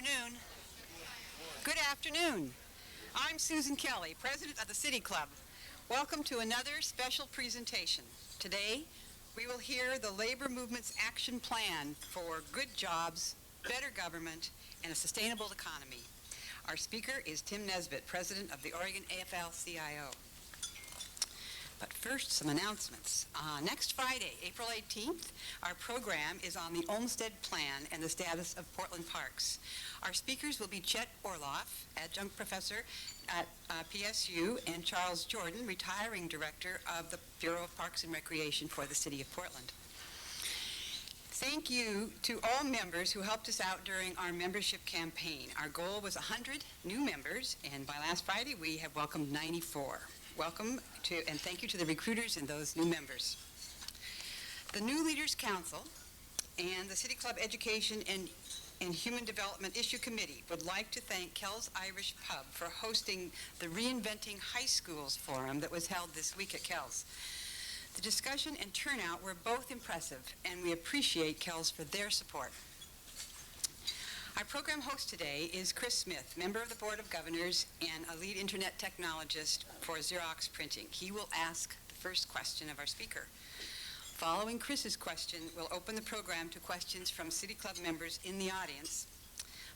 afternoon. Good afternoon. I'm Susan Kelly, President of the City Club. Welcome to another special presentation. Today, we will hear the labor movement's action plan for good jobs, better government, and a sustainable economy. Our speaker is Tim Nesbitt, President of the Oregon AFL-CIO. But first, some announcements. Next Friday, April 18th, our program is on the Olmsted Plan and the status of Portland parks. Our speakers will be Chet Orloff, adjunct professor at PSU, and Charles Jordan, retiring director of the Bureau of Parks and Recreation for the City of Portland. Thank you to all members who helped us out during our membership campaign. Our goal was 100 new members, and by last Friday, we have welcomed 94. Welcome to, and thank you to the recruiters and those new members. The New Leaders Council and the City Club Education and Human Development Issue Committee would like to thank Kel's Irish Pub for hosting the Reinventing High Schools Forum that was held this week at Kel's. The discussion and turnout were both impressive, and we appreciate Kel's for their support. Our program host today is Chris Smith, member of the Board of Governors and a lead internet technologist for Xerox Printing. He will ask the first question of our speaker. Following Chris's question, we'll open the program to questions from City Club members in the audience.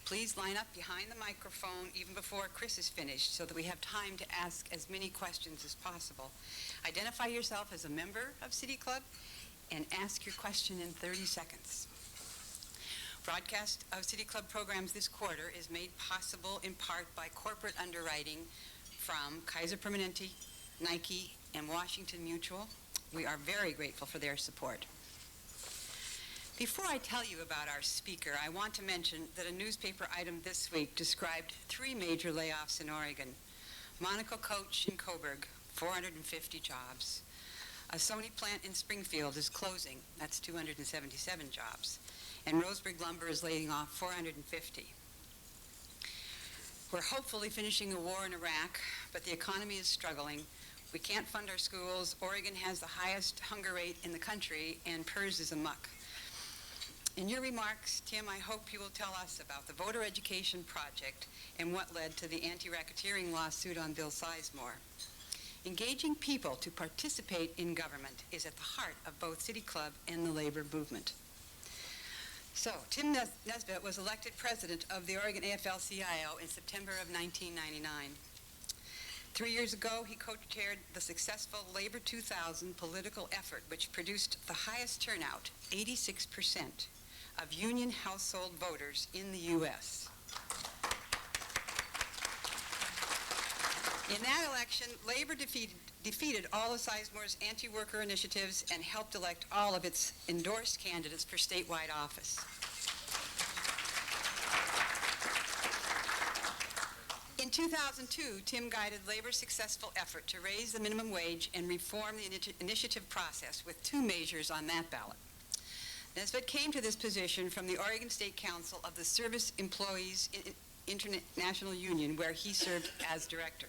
Please line up behind the microphone even before Chris is finished so that we have time to ask as many questions as possible. Identify yourself as a member of City Club and ask your question in 30 seconds. Broadcast of City Club programs this quarter is made possible in part by corporate underwriting from Kaiser Permanente, Nike, and Washington Mutual. We are very grateful for their support. Before I tell you about our speaker, I want to mention that a newspaper item this week described 3 major layoffs in Oregon. Monaco Coach in Coburg, 450 jobs. A Sony plant in Springfield is closing. That's 277 jobs. And Roseburg Lumber is laying off 450. We're hopefully finishing the war in Iraq, but the economy is struggling. We can't fund our schools. Oregon has the highest hunger rate in the country, and PERS is amuck. In your remarks, Tim, I hope you will tell us about the voter education project and what led to the anti-racketeering lawsuit on Bill Sizemore. Engaging people to participate in government is at the heart of both City Club and the labor movement. So, Tim Nesbitt was elected president of the Oregon AFL-CIO in September of 1999. 3 years ago, he co-chaired the successful Labor 2000 political effort, which produced the highest turnout, 86%, of union household voters in the U.S. In that election, Labor defeated all of Sizemore's anti-worker initiatives and helped elect all of its endorsed candidates for statewide office. In 2002, Tim guided Labor's successful effort to raise the minimum wage and reform the initiative process with 2 measures on that ballot. Nesbitt came to this position from the Oregon State Council of the Service Employees International Union, where he served as director.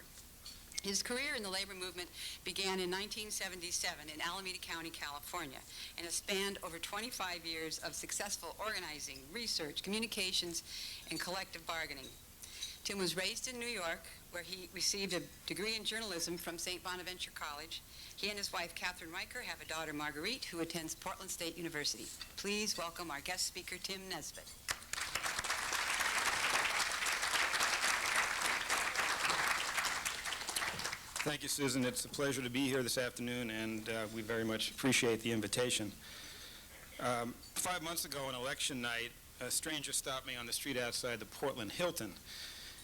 His career in the labor movement began in 1977 in Alameda County, California, and has spanned over 25 years of successful organizing, research, communications, and collective bargaining. Tim was raised in New York, where he received a degree in journalism from St. Bonaventure College. He and his wife, Catherine Riker, have a daughter, Marguerite, who attends Portland State University. Please welcome our guest speaker, Tim Nesbitt. Thank you, Susan. It's a pleasure to be here this afternoon, and we very much appreciate the invitation. 5 months ago on election night, a stranger stopped me on the street outside the Portland Hilton,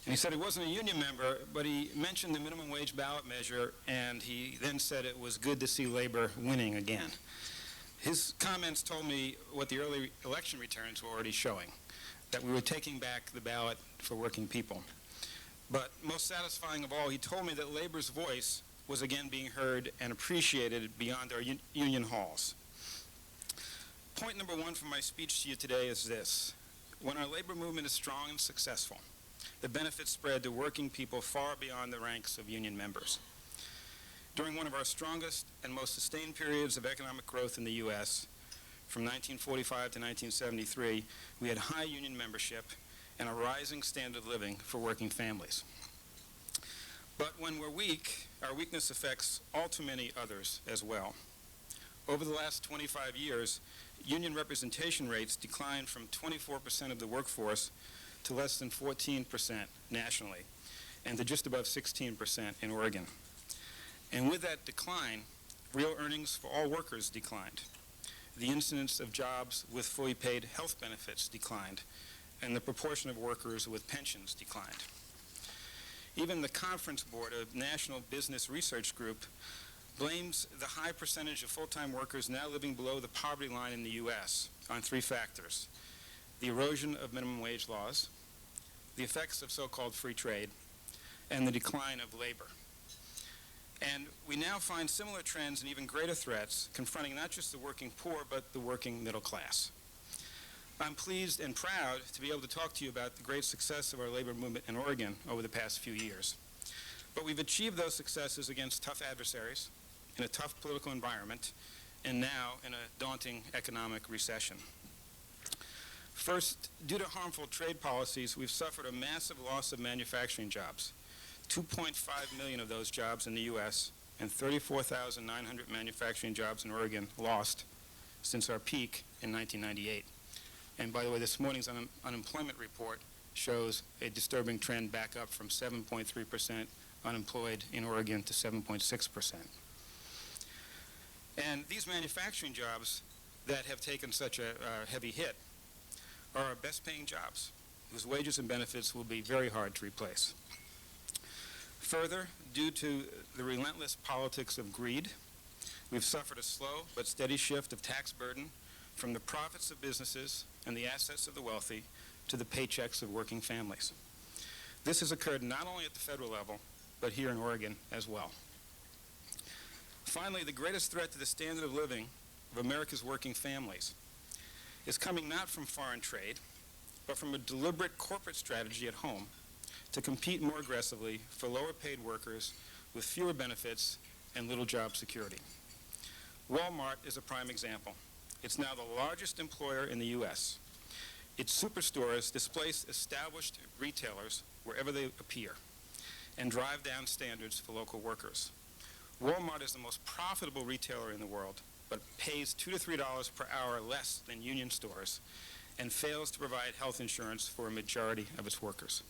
and he said he wasn't a union member, but he mentioned the minimum wage ballot measure, and he then said it was good to see labor winning again. His comments told me what the early election returns were already showing, that we were taking back the ballot for working people. But most satisfying of all, he told me that labor's voice was again being heard and appreciated beyond our union halls. Point number 1 from my speech to you today is this. When our labor movement is strong and successful, the benefits spread to working people far beyond the ranks of union members. During one of our strongest and most sustained periods of economic growth in the U.S., from 1945 to 1973, we had high union membership, and a rising standard of living for working families. But when we're weak, our weakness affects all too many others as well. Over the last 25 years, union representation rates declined from 24% of the workforce to less than 14% nationally, and to just above 16% in Oregon. And with that decline, real earnings for all workers declined. The incidence of jobs with fully paid health benefits declined, and the proportion of workers with pensions declined. Even the Conference Board, a national business research group, blames the high percentage of full-time workers now living below the poverty line in the U.S. on three factors: the erosion of minimum wage laws, the effects of so-called free trade, and the decline of labor. And we now find similar trends and even greater threats confronting not just the working poor, but the working middle class. I'm pleased and proud to be able to talk to you about the great success of our labor movement in Oregon over the past few years. But we've achieved those successes against tough adversaries, in a tough political environment, and now in a daunting economic recession. First, due to harmful trade policies, we've suffered a massive loss of manufacturing jobs. 2.5 million of those jobs in the U.S. and 34,900 manufacturing jobs in Oregon lost since our peak in 1998. And by the way, this morning's unemployment report shows a disturbing trend back up from 7.3% unemployed in Oregon to 7.6%. And these manufacturing jobs that have taken such a heavy hit are our best paying jobs, whose wages and benefits will be very hard to replace. Further, due to the relentless politics of greed, we've suffered a slow but steady shift of tax burden from the profits of businesses and the assets of the wealthy to the paychecks of working families. This has occurred not only at the federal level, but here in Oregon as well. Finally, the greatest threat to the standard of living of America's working families is coming not from foreign trade, but from a deliberate corporate strategy at home to compete more aggressively for lower paid workers with fewer benefits and little job security. Walmart is a prime example. It's now the largest employer in the U.S. Its superstores displace established retailers wherever they appear and drive down standards for local workers. Walmart is the most profitable retailer in the world, but pays $2 to $3 per hour less than union stores and fails to provide health insurance for a majority of its workers.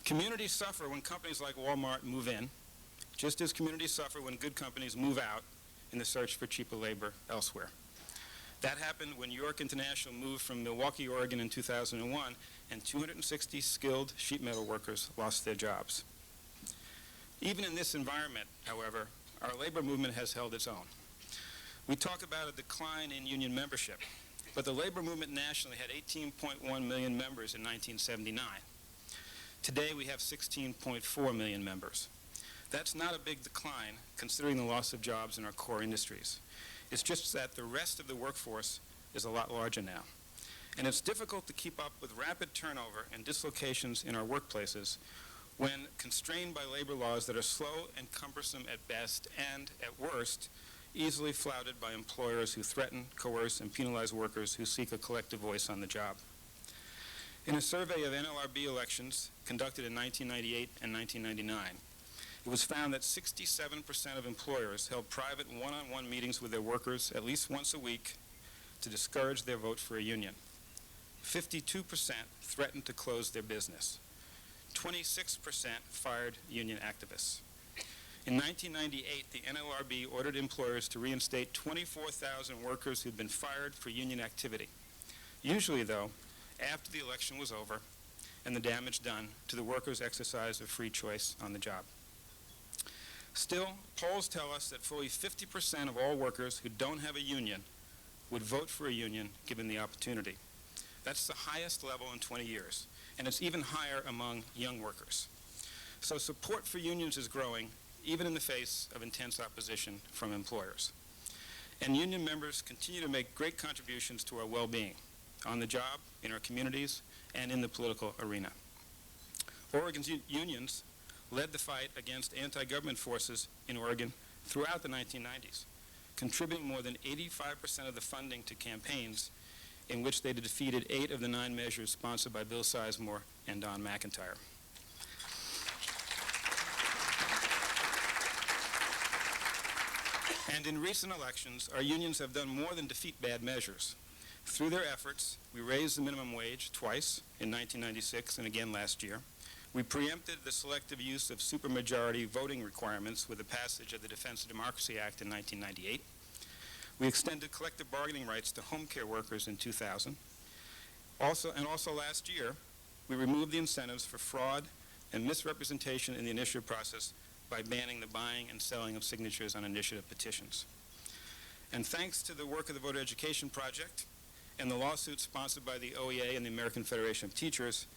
Communities suffer when companies like Walmart move in, just as communities suffer when good companies move out in the search for cheaper labor elsewhere. That happened when York International moved from Milwaukee, Oregon in 2001, and 260 skilled sheet metal workers lost their jobs. Even in this environment, however, our labor movement has held its own. We talk about a decline in union membership, but the labor movement nationally had 18.1 million members in 1979. Today we have 16.4 million members. That's not a big decline considering the loss of jobs in our core industries. It's just that the rest of the workforce is a lot larger now. And it's difficult to keep up with rapid turnover and dislocations in our workplaces when constrained by labor laws that are slow and cumbersome at best and, at worst, easily flouted by employers who threaten, coerce, and penalize workers who seek a collective voice on the job. In a survey of NLRB elections conducted in 1998 and 1999, it was found that 67% of employers held private one-on-one meetings with their workers at least once a week to discourage their vote for a union. 52% threatened to close their business. 26% fired union activists. In 1998, the NLRB ordered employers to reinstate 24,000 workers who'd been fired for union activity. Usually, though, after the election was over and the damage done to the workers' exercise of free choice on the job. Still, polls tell us that fully 50% of all workers who don't have a union would vote for a union given the opportunity. That's the highest level in 20 years, and it's even higher among young workers. So support for unions is growing, even in the face of intense opposition from employers. And union members continue to make great contributions to our well-being, on the job, in our communities, and in the political arena. Oregon's unions led the fight against anti-government forces in Oregon throughout the 1990s, contributing more than 85% of the funding to campaigns in which they defeated 8 of the 9 measures sponsored by Bill Sizemore and Don McIntyre. And in recent elections, our unions have done more than defeat bad measures. Through their efforts, we raised the minimum wage twice, in 1996 and again last year. We preempted the selective use of supermajority voting requirements with the passage of the Defense of Democracy Act in 1998. We extended collective bargaining rights to home care workers in 2000. Also last year, we removed the incentives for fraud and misrepresentation in the initiative process by banning the buying and selling of signatures on initiative petitions. And thanks to the work of the Voter Education Project and the lawsuit sponsored by the OEA and the American Federation of Teachers,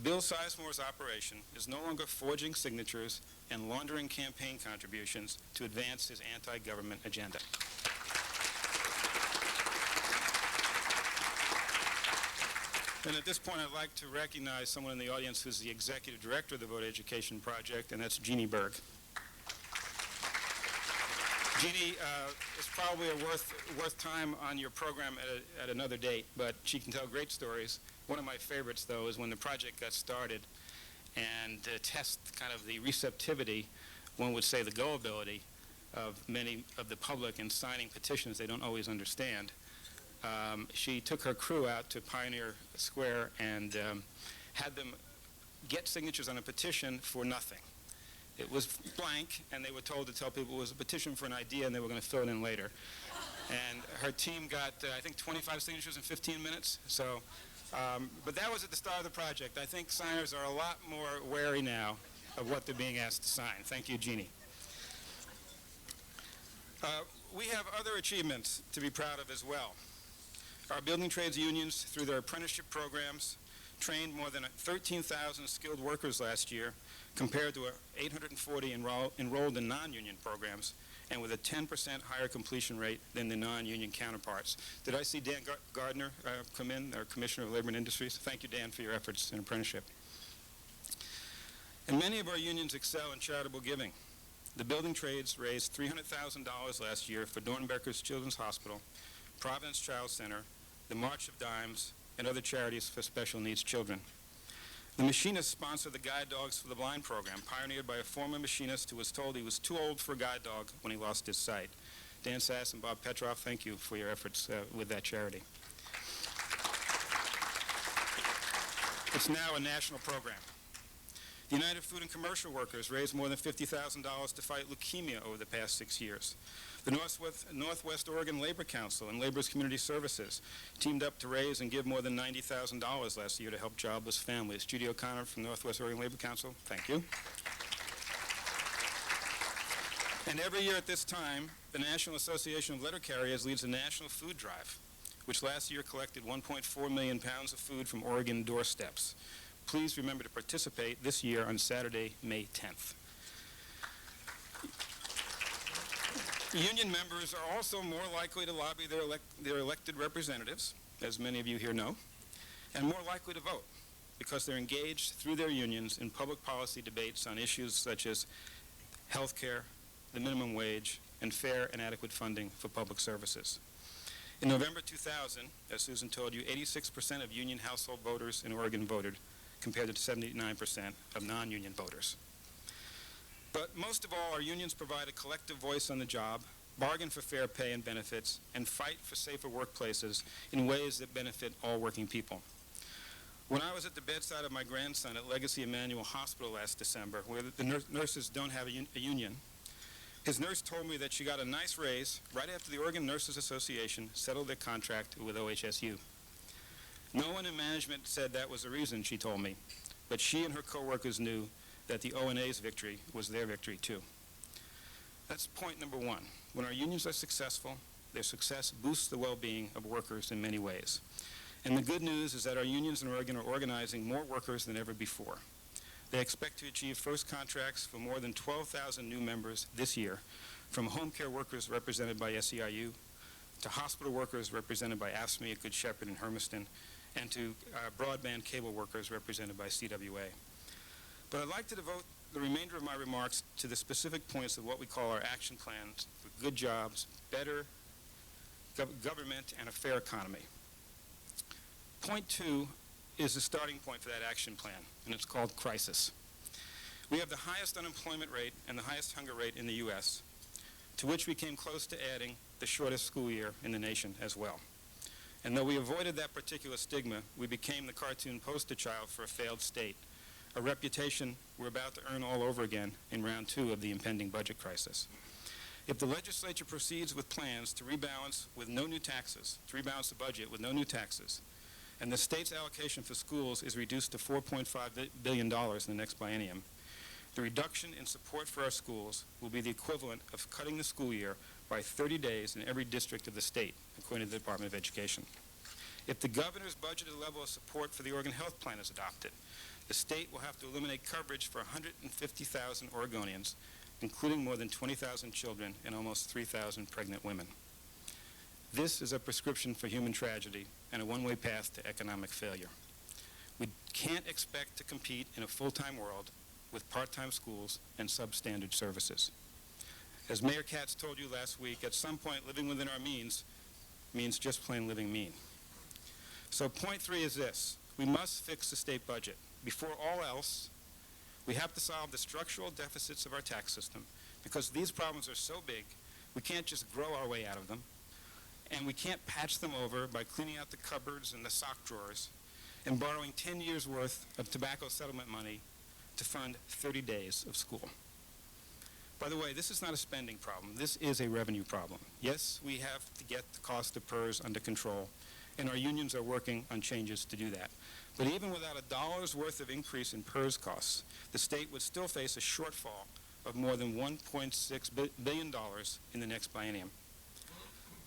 Bill Sizemore's operation is no longer forging signatures and laundering campaign contributions to advance his anti-government agenda. And at this point, I'd like to recognize someone in the audience who's the executive director of the Voter Education Project, and that's Jeannie Berg. Jeannie is probably worth time on your program at another date, but she can tell great stories. One of my favorites, though, is when the project got started and to test kind of the receptivity, one would say the go-ability, of many of the public in signing petitions they don't always understand. She took her crew out to Pioneer Square and had them get signatures on a petition for nothing. It was blank, and they were told to tell people it was a petition for an idea, and they were going to fill it in later. And her team got, I think, 25 signatures in 15 minutes. So, but that was at the start of the project. I think signers are a lot more wary now of what they're being asked to sign. Thank you, Jeannie. We have other achievements to be proud of as well. Our building trades unions, through their apprenticeship programs, trained more than 13,000 skilled workers last year, compared to 840 enrolled in non-union programs, and with a 10% higher completion rate than the non-union counterparts. Did I see Dan Gardner come in, our Commissioner of Labor and Industries? Thank you, Dan, for your efforts in apprenticeship. And many of our unions excel in charitable giving. The building trades raised $300,000 last year for Dornbecker's Children's Hospital, Providence Child Center, the March of Dimes, and other charities for special needs children. The machinists sponsored the Guide Dogs for the Blind program, pioneered by a former machinist who was told he was too old for a guide dog when he lost his sight. Dan Sass and Bob Petroff, thank you for your efforts with that charity. It's now a national program. The United Food and Commercial Workers raised more than $50,000 to fight leukemia over the past 6 years. The Northwest Oregon Labor Council and Labor's Community Services teamed up to raise and give more than $90,000 last year to help jobless families. Judy O'Connor from Northwest Oregon Labor Council, thank you. And every year at this time, the National Association of Letter Carriers leads a national food drive, which last year collected 1.4 million pounds of food from Oregon doorsteps. Please remember to participate this year on Saturday, May 10th. Union members are also more likely to lobby their elected representatives, as many of you here know, and more likely to vote because they're engaged through their unions in public policy debates on issues such as health care, the minimum wage, and fair and adequate funding for public services. In November 2000, as Susan told you, 86% of union household voters in Oregon voted, compared to 79% of non-union voters. But most of all, our unions provide a collective voice on the job, bargain for fair pay and benefits, and fight for safer workplaces in ways that benefit all working people. When I was at the bedside of my grandson at Legacy Emmanuel Hospital last December, where the nurses don't have a union, his nurse told me that she got a nice raise right after the Oregon Nurses Association settled their contract with OHSU. No one in management said that was the reason, she told me, but she and her coworkers knew that the ONA's victory was their victory too. That's point number one. When our unions are successful, their success boosts the well-being of workers in many ways. And the good news is that our unions in Oregon are organizing more workers than ever before. They expect to achieve first contracts for more than 12,000 new members this year, from home care workers represented by SEIU, to hospital workers represented by AFSCME at Good Shepherd in Hermiston, and to broadband cable workers represented by CWA. But I'd like to devote the remainder of my remarks to the specific points of what we call our action plans for good jobs, better government, and a fair economy. Point 2 is the starting point for that action plan, and it's called crisis. We have the highest unemployment rate and the highest hunger rate in the U.S., to which we came close to adding the shortest school year in the nation as well. And though we avoided that particular stigma, we became the cartoon poster child for a failed state, a reputation we're about to earn all over again in round 2 of the impending budget crisis. If the legislature proceeds with plans to rebalance with no new taxes, to rebalance the budget with no new taxes, and the state's allocation for schools is reduced to $4.5 billion in the next biennium, the reduction in support for our schools will be the equivalent of cutting the school year by 30 days in every district of the state, according to the Department of Education. If the governor's budgeted level of support for the Oregon Health Plan is adopted, the state will have to eliminate coverage for 150,000 Oregonians, including more than 20,000 children and almost 3,000 pregnant women. This is a prescription for human tragedy and a one-way path to economic failure. We can't expect to compete in a full-time world with part-time schools and substandard services. As Mayor Katz told you last week, at some point living within our means means just plain living mean. So point 3 is this: we must fix the state budget. Before all else, we have to solve the structural deficits of our tax system, because these problems are so big, we can't just grow our way out of them, and we can't patch them over by cleaning out the cupboards and the sock drawers and borrowing 10 years' worth of tobacco settlement money to fund 30 days of school. By the way, this is not a spending problem. This is a revenue problem. Yes, we have to get the cost of PERS under control, and our unions are working on changes to do that. But even without a dollar's worth of increase in PERS costs, the state would still face a shortfall of more than $1.6 billion in the next biennium.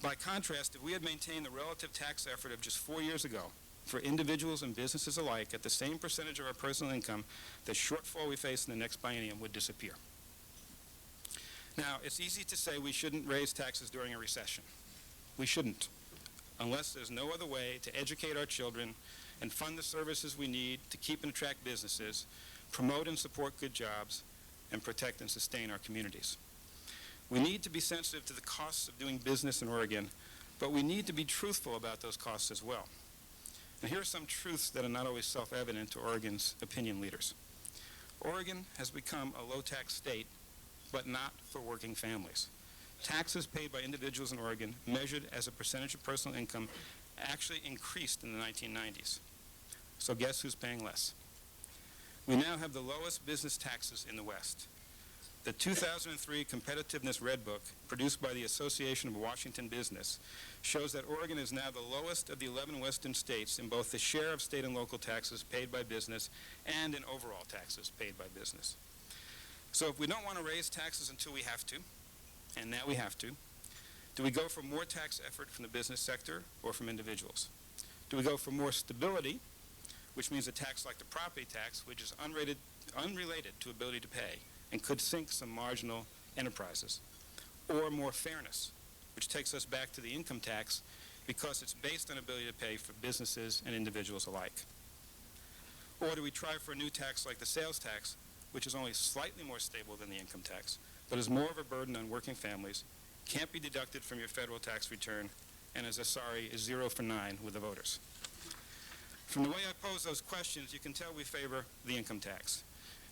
By contrast, if we had maintained the relative tax effort of just 4 years ago for individuals and businesses alike at the same percentage of our personal income, the shortfall we face in the next biennium would disappear. Now, it's easy to say we shouldn't raise taxes during a recession. We shouldn't, unless there's no other way to educate our children and fund the services we need to keep and attract businesses, promote and support good jobs, and protect and sustain our communities. We need to be sensitive to the costs of doing business in Oregon, but we need to be truthful about those costs as well. And here are some truths that are not always self-evident to Oregon's opinion leaders. Oregon has become a low-tax state, but not for working families. Taxes paid by individuals in Oregon, measured as a percentage of personal income, actually increased in the 1990s. So guess who's paying less? We now have the lowest business taxes in the West. The 2003 Competitiveness Red Book, produced by the Association of Washington Business, shows that Oregon is now the lowest of the 11 western states in both the share of state and local taxes paid by business and in overall taxes paid by business. So if we don't want to raise taxes until we have to, and now we have to, do we go for more tax effort from the business sector or from individuals? Do we go for more stability, which means a tax like the property tax, which is unrelated to ability to pay and could sink some marginal enterprises? Or more fairness, which takes us back to the income tax because it's based on ability to pay for businesses and individuals alike? Or do we try for a new tax like the sales tax, which is only slightly more stable than the income tax, but is more of a burden on working families, can't be deducted from your federal tax return, and is 0 for 9 with the voters? From the way I pose those questions, you can tell we favor the income tax.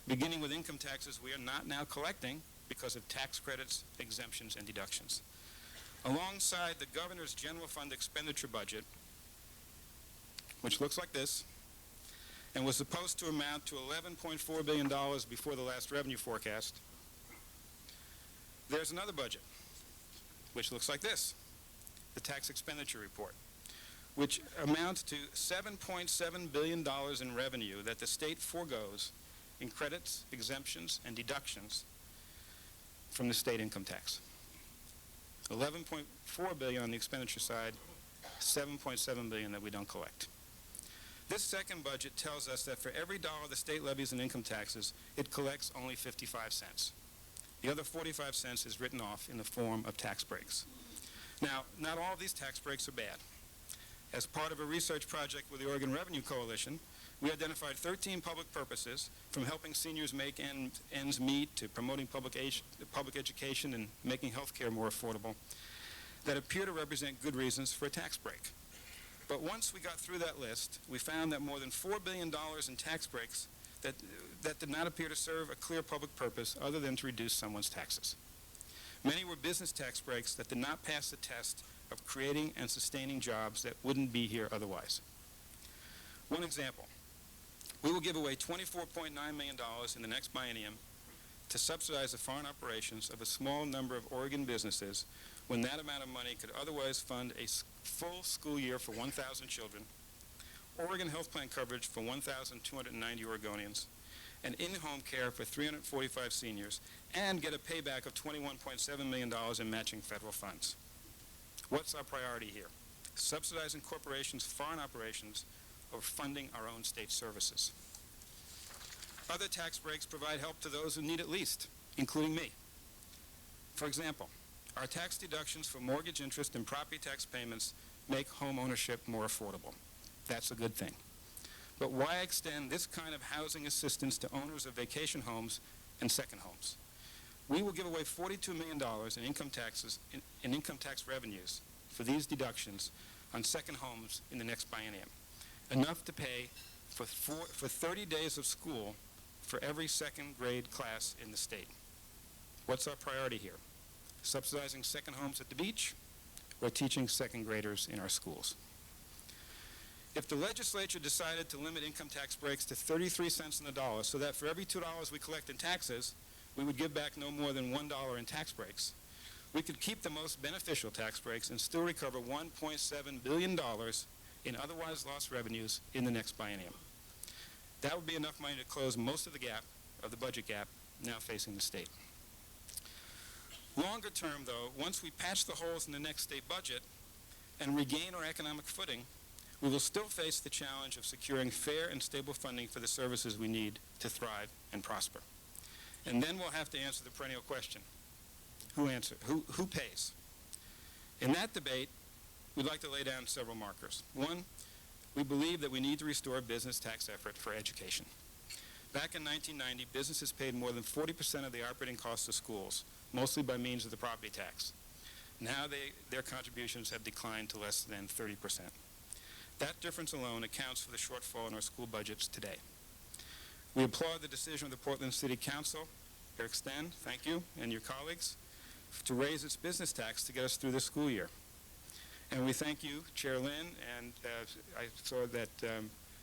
Beginning with income taxes, we are not now collecting because of tax credits, exemptions, and deductions. Alongside the governor's general fund expenditure budget, which looks like this, and was supposed to amount to $11.4 billion before the last revenue forecast, there's another budget, which looks like this, the tax expenditure report, which amounts to $7.7 billion in revenue that the state forgoes in credits, exemptions, and deductions from the state income tax. $11.4 billion on the expenditure side, $7.7 billion that we don't collect. This second budget tells us that for every dollar the state levies in income taxes, it collects only 55 cents. The other 45 cents is written off in the form of tax breaks. Now, not all of these tax breaks are bad. As part of a research project with the Oregon Revenue Coalition, we identified 13 public purposes, from helping seniors make ends meet to promoting public education and making health care more affordable, that appear to represent good reasons for a tax break. But once we got through that list, we found that more than $4 billion in tax breaks that did not appear to serve a clear public purpose other than to reduce someone's taxes. Many were business tax breaks that did not pass the test of creating and sustaining jobs that wouldn't be here otherwise. One example, we will give away $24.9 million in the next biennium to subsidize the foreign operations of a small number of Oregon businesses when that amount of money could otherwise fund a full school year for 1,000 children, Oregon health plan coverage for 1,290 Oregonians, and in-home care for 345 seniors, and get a payback of $21.7 million in matching federal funds. What's our priority here? Subsidizing corporations' foreign operations or funding our own state services? Other tax breaks provide help to those who need it least, including me. For example, our tax deductions for mortgage interest and property tax payments make home ownership more affordable. That's a good thing. But why extend this kind of housing assistance to owners of vacation homes and second homes? We will give away $42 million in income tax revenues for these deductions on second homes in the next biennium, enough to pay for 30 days of school for every second grade class in the state. What's our priority here? Subsidizing second homes at the beach or teaching second graders in our schools? If the legislature decided to limit income tax breaks to 33 cents on the dollar so that for every $2 we collect in taxes, we would give back no more than $1 in tax breaks, we could keep the most beneficial tax breaks and still recover $1.7 billion in otherwise lost revenues in the next biennium. That would be enough money to close most of the budget gap now facing the state. Longer term, though, once we patch the holes in the next state budget and regain our economic footing, we will still face the challenge of securing fair and stable funding for the services we need to thrive and prosper. And then we'll have to answer the perennial question, who pays? In that debate, we'd like to lay down several markers. One, we believe that we need to restore business tax effort for education. Back in 1990, businesses paid more than 40% of the operating costs of schools, mostly by means of the property tax. Now their contributions have declined to less than 30%. That difference alone accounts for the shortfall in our school budgets today. We applaud the decision of the Portland City Council, Eric Sten, thank you, and your colleagues, to raise its business tax to get us through this school year. And we thank you, Chair Lynn, and I saw that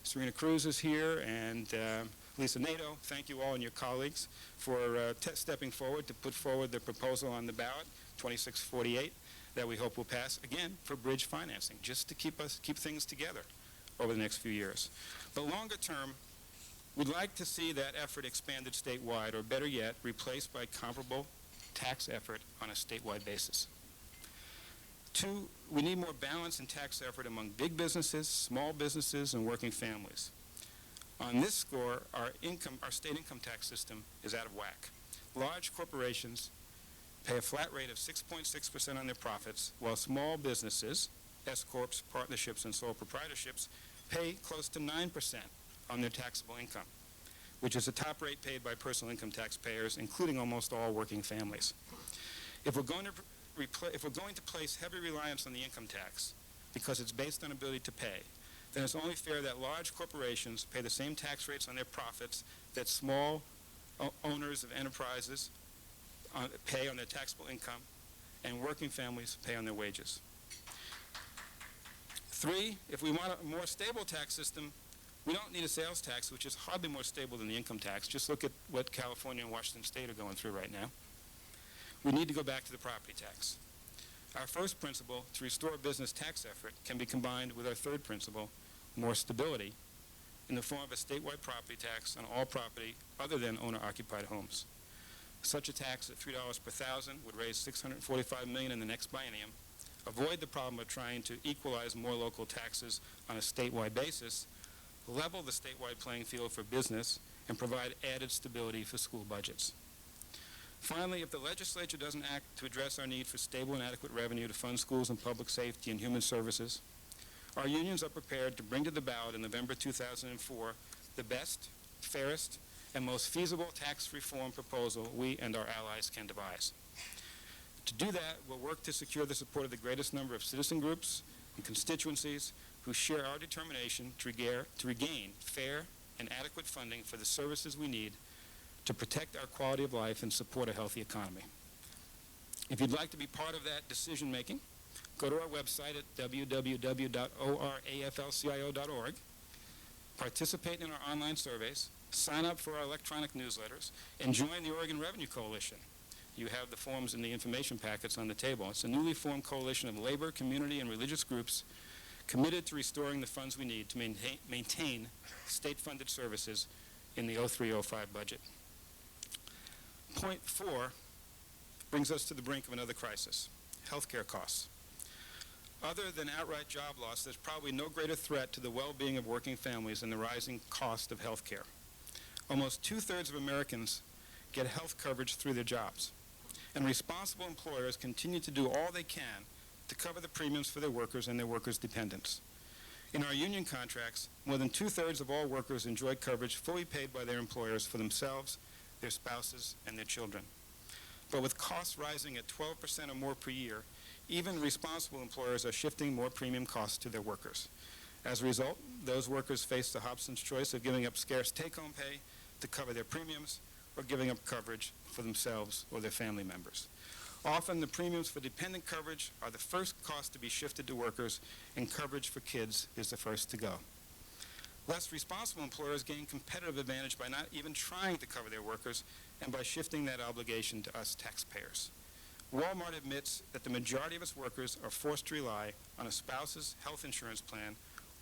Serena Cruz is here, and Lisa Nato. Thank you all and your colleagues for stepping forward to put forward the proposal on the ballot, 2648, that we hope will pass, again, for bridge financing, just to keep things together over the next few years. But longer term, we'd like to see that effort expanded statewide, or better yet, replaced by comparable tax effort on a statewide basis. Two, we need more balance in tax effort among big businesses, small businesses, and working families. On this score, our state income tax system is out of whack. Large corporations pay a flat rate of 6.6% on their profits, while small businesses, S-corps, partnerships, and sole proprietorships, pay close to 9% on their taxable income, which is the top rate paid by personal income taxpayers, including almost all working families. If we're going to place heavy reliance on the income tax because it's based on ability to pay, then it's only fair that large corporations pay the same tax rates on their profits that small owners of enterprises pay on their taxable income, and working families pay on their wages. Three, if we want a more stable tax system, we don't need a sales tax, which is hardly more stable than the income tax. Just look at what California and Washington State are going through right now. We need to go back to the property tax. Our first principle, to restore business tax effort, can be combined with our third principle, more stability, in the form of a statewide property tax on all property other than owner-occupied homes. Such a tax at $3 per thousand would raise $645 million in the next biennium, avoid the problem of trying to equalize more local taxes on a statewide basis, level the statewide playing field for business, and provide added stability for school budgets. Finally, if the legislature doesn't act to address our need for stable and adequate revenue to fund schools and public safety and human services, our unions are prepared to bring to the ballot in November 2004 the best, fairest, and most feasible tax reform proposal we and our allies can devise. To do that, we'll work to secure the support of the greatest number of citizen groups and constituencies who share our determination to regain fair and adequate funding for the services we need to protect our quality of life and support a healthy economy. If you'd like to be part of that decision-making, go to our website at www.oreaflcio.org, participate in our online surveys, sign up for our electronic newsletters, and join the Oregon Revenue Coalition. You have the forms in the information packets on the table. It's a newly formed coalition of labor, community, and religious groups committed to restoring the funds we need to maintain state-funded services in the 03-05 budget. Point 4 brings us to the brink of another crisis: healthcare costs. Other than outright job loss, there's probably no greater threat to the well-being of working families than the rising cost of health care. Almost 2/3 of Americans get health coverage through their jobs, and responsible employers continue to do all they can to cover the premiums for their workers and their workers' dependents. In our union contracts, more than 2/3 of all workers enjoy coverage fully paid by their employers for themselves, their spouses, and their children. But with costs rising at 12% or more per year, even responsible employers are shifting more premium costs to their workers. As a result, those workers face the Hobson's choice of giving up scarce take-home pay to cover their premiums or giving up coverage for themselves or their family members. Often, the premiums for dependent coverage are the first cost to be shifted to workers, and coverage for kids is the first to go. Less responsible employers gain competitive advantage by not even trying to cover their workers and by shifting that obligation to us taxpayers. Walmart admits that the majority of its workers are forced to rely on a spouse's health insurance plan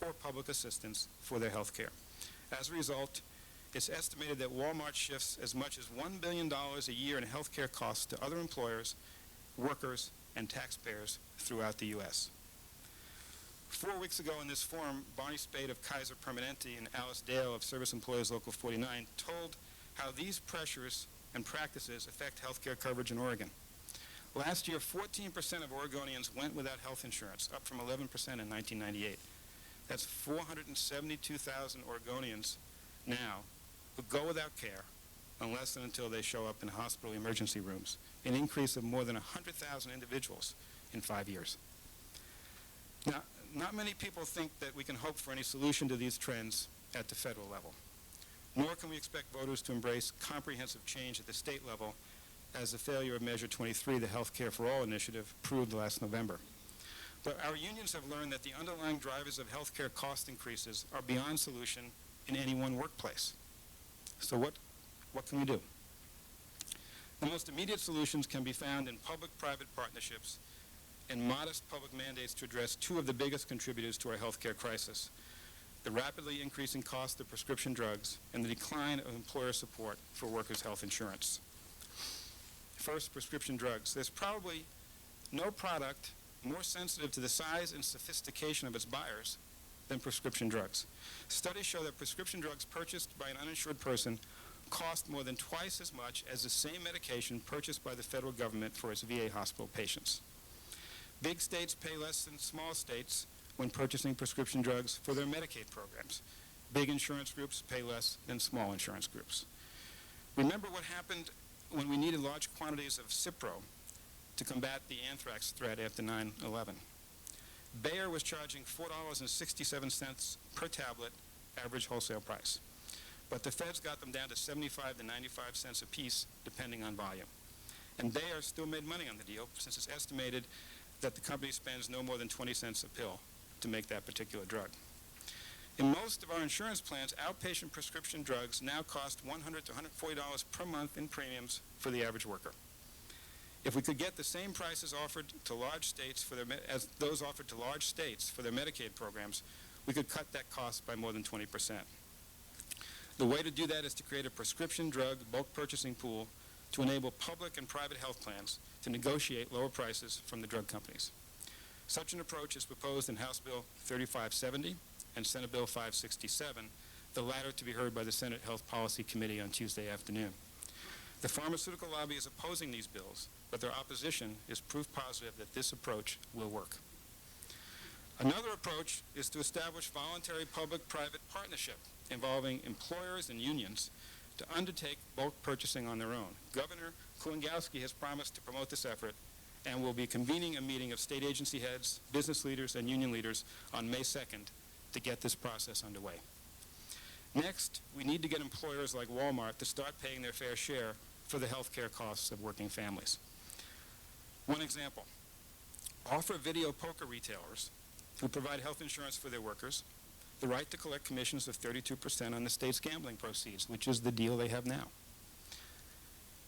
or public assistance for their health care. As a result, it's estimated that Walmart shifts as much as $1 billion a year in health care costs to other employers, workers, and taxpayers throughout the U.S. 4 weeks ago in this forum, Barney Spade of Kaiser Permanente and Alice Dale of Service Employers Local 49 told how these pressures and practices affect health care coverage in Oregon. Last year, 14% of Oregonians went without health insurance, up from 11% in 1998. That's 472,000 Oregonians now who go without care unless and until they show up in hospital emergency rooms, an increase of more than 100,000 individuals in 5 years. Now, not many people think that we can hope for any solution to these trends at the federal level, nor can we expect voters to embrace comprehensive change at the state level, as the failure of Measure 23, the Health Care for All initiative, proved last November. But our unions have learned that the underlying drivers of health care cost increases are beyond solution in any one workplace. So what can we do? The most immediate solutions can be found in public-private partnerships and modest public mandates to address two of the biggest contributors to our health care crisis: the rapidly increasing cost of prescription drugs and the decline of employer support for workers' health insurance. First, prescription drugs. There's probably no product more sensitive to the size and sophistication of its buyers than prescription drugs. Studies show that prescription drugs purchased by an uninsured person cost more than twice as much as the same medication purchased by the federal government for its VA hospital patients. Big states pay less than small states when purchasing prescription drugs for their Medicaid programs. Big insurance groups pay less than small insurance groups. Remember what happened when we needed large quantities of Cipro to combat the anthrax threat after 9/11. Bayer was charging $4.67 per tablet average wholesale price, but the feds got them down to 75 to 95 cents a piece, depending on volume. And Bayer still made money on the deal, since it's estimated that the company spends no more than 20 cents a pill to make that particular drug. In most of our insurance plans, outpatient prescription drugs now cost $100 to $140 per month in premiums for the average worker. If we could get the same prices offered to large states as those offered to large states for their Medicaid programs, we could cut that cost by more than 20%. The way to do that is to create a prescription drug bulk purchasing pool to enable public and private health plans to negotiate lower prices from the drug companies. Such an approach is proposed in House Bill 3570 and Senate Bill 567, the latter to be heard by the Senate Health Policy Committee on Tuesday afternoon. The pharmaceutical lobby is opposing these bills, but their opposition is proof positive that this approach will work. Another approach is to establish voluntary public-private partnership involving employers and unions to undertake bulk purchasing on their own. Governor Kulongoski has promised to promote this effort, and we'll be convening a meeting of state agency heads, business leaders, and union leaders on May 2nd to get this process underway. Next, we need to get employers like Walmart to start paying their fair share for the health care costs of working families. One example, offer video poker retailers who provide health insurance for their workers the right to collect commissions of 32% on the state's gambling proceeds, which is the deal they have now.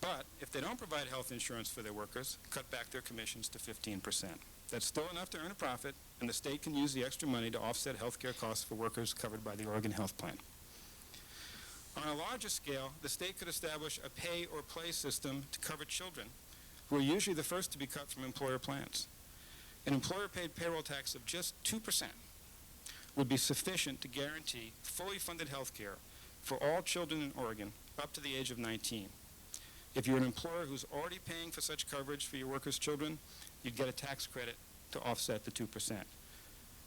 But if they don't provide health insurance for their workers, cut back their commissions to 15%. That's still enough to earn a profit, and the state can use the extra money to offset health care costs for workers covered by the Oregon Health Plan. On a larger scale, the state could establish a pay-or-play system to cover children who are usually the first to be cut from employer plans. An employer-paid payroll tax of just 2% would be sufficient to guarantee fully funded health care for all children in Oregon up to the age of 19. If you're an employer who's already paying for such coverage for your workers' children, you'd get a tax credit to offset the 2%.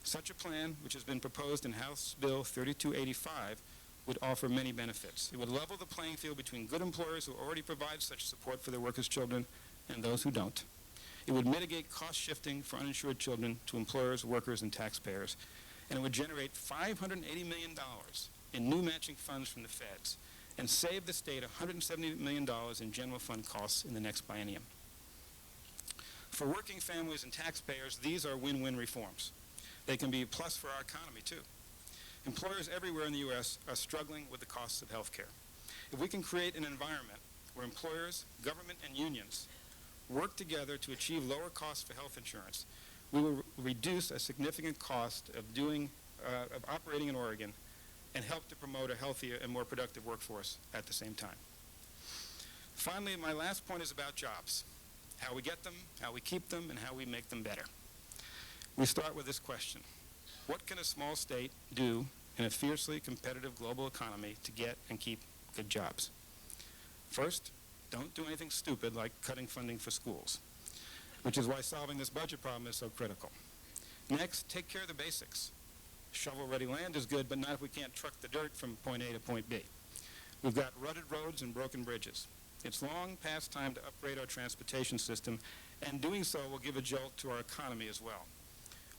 Such a plan, which has been proposed in House Bill 3285, would offer many benefits. It would level the playing field between good employers who already provide such support for their workers' children and those who don't. It would mitigate cost shifting for uninsured children to employers, workers, and taxpayers. And it would generate $580 million in new matching funds from the feds and save the state $170 million in general fund costs in the next biennium. For working families and taxpayers, these are win-win reforms. They can be a plus for our economy, too. Employers everywhere in the U.S. are struggling with the costs of health care. If we can create an environment where employers, government, and unions work together to achieve lower costs for health insurance, we will reduce a significant cost of operating in Oregon and help to promote a healthier and more productive workforce at the same time. Finally, my last point is about jobs, how we get them, how we keep them, and how we make them better. We start with this question. What can a small state do in a fiercely competitive global economy to get and keep good jobs? First, don't do anything stupid like cutting funding for schools, which is why solving this budget problem is so critical. Next, take care of the basics. Shovel-ready land is good, but not if we can't truck the dirt from point A to point B. We've got rutted roads and broken bridges. It's long past time to upgrade our transportation system, and doing so will give a jolt to our economy as well.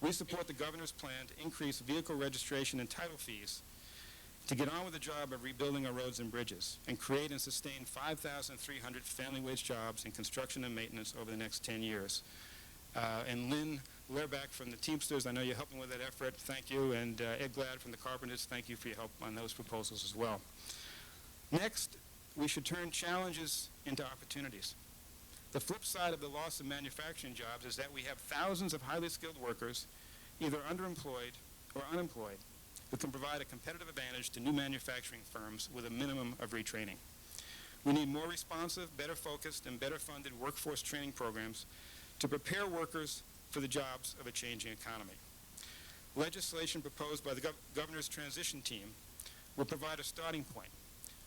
We support the governor's plan to increase vehicle registration and title fees to get on with the job of rebuilding our roads and bridges and create and sustain 5,300 family wage jobs in construction and maintenance over the next 10 years. And Lynn Learback from the Teamsters, I know you're helping with that effort. Thank you. And Ed Glad from the Carpenters, thank you for your help on those proposals as well. Next, we should turn challenges into opportunities. The flip side of the loss of manufacturing jobs is that we have thousands of highly skilled workers, either underemployed or unemployed, who can provide a competitive advantage to new manufacturing firms with a minimum of retraining. We need more responsive, better focused, and better funded workforce training programs to prepare workers for the jobs of a changing economy. Legislation proposed by the governor's transition team will provide a starting point,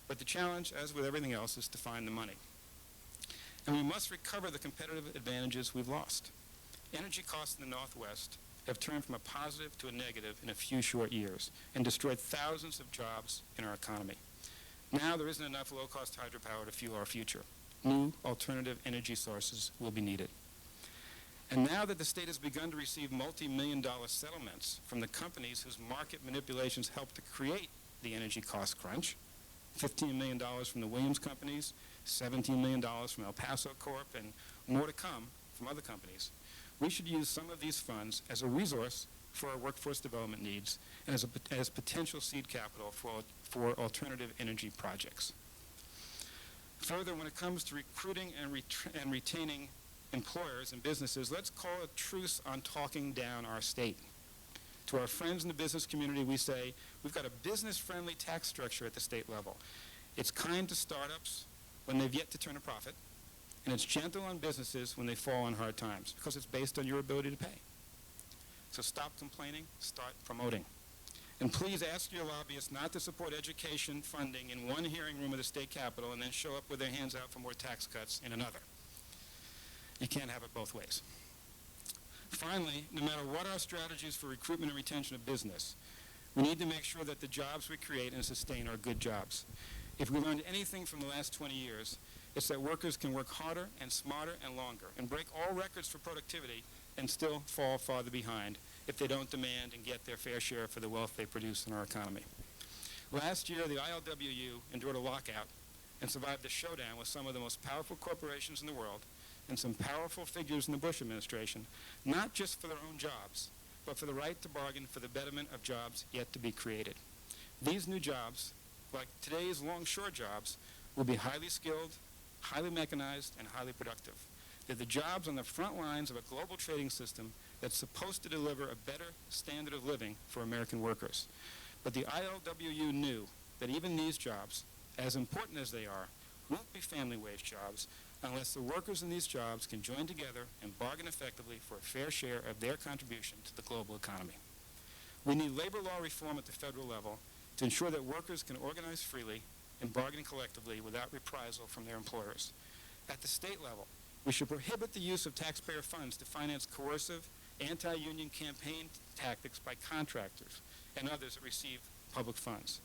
but the challenge, as with everything else, is to find the money. And we must recover the competitive advantages we've lost. Energy costs in the Northwest have turned from a positive to a negative in a few short years and destroyed thousands of jobs in our economy. Now there isn't enough low-cost hydropower to fuel our future. New alternative energy sources will be needed. And now that the state has begun to receive multi-million-dollar settlements from the companies whose market manipulations helped to create the energy cost crunch, $15 million from the Williams companies, $17 million from El Paso Corp., and more to come from other companies, we should use some of these funds as a resource for our workforce development needs and as potential seed capital for alternative energy projects. Further, when it comes to recruiting and retaining employers and businesses, let's call a truce on talking down our state. To our friends in the business community, we say, we've got a business-friendly tax structure at the state level. It's kind to startups when they've yet to turn a profit, and it's gentle on businesses when they fall on hard times, because it's based on your ability to pay. So stop complaining, start promoting. And please ask your lobbyists not to support education funding in one hearing room of the state capitol and then show up with their hands out for more tax cuts in another. You can't have it both ways. Finally, no matter what our strategies for recruitment and retention of business, we need to make sure that the jobs we create and sustain are good jobs. If we learned anything from the last 20 years, It's that workers can work harder and smarter and longer and break all records for productivity and still fall farther behind if they don't demand and get their fair share for the wealth they produce in our economy. Last year, the ILWU endured a lockout and survived a showdown with some of the most powerful corporations in the world and some powerful figures in the Bush administration, not just for their own jobs, but for the right to bargain for the betterment of jobs yet to be created. These new jobs, like today's longshore jobs, will be highly skilled, highly mechanized, and highly productive. They're the jobs on the front lines of a global trading system that's supposed to deliver a better standard of living for American workers. But the ILWU knew that even these jobs, as important as they are, won't be family wage jobs unless the workers in these jobs can join together and bargain effectively for a fair share of their contribution to the global economy. We need labor law reform at the federal level to ensure that workers can organize freely and bargain collectively without reprisal from their employers. At the state level, we should prohibit the use of taxpayer funds to finance coercive, anti-union campaign tactics by contractors and others that receive public funds.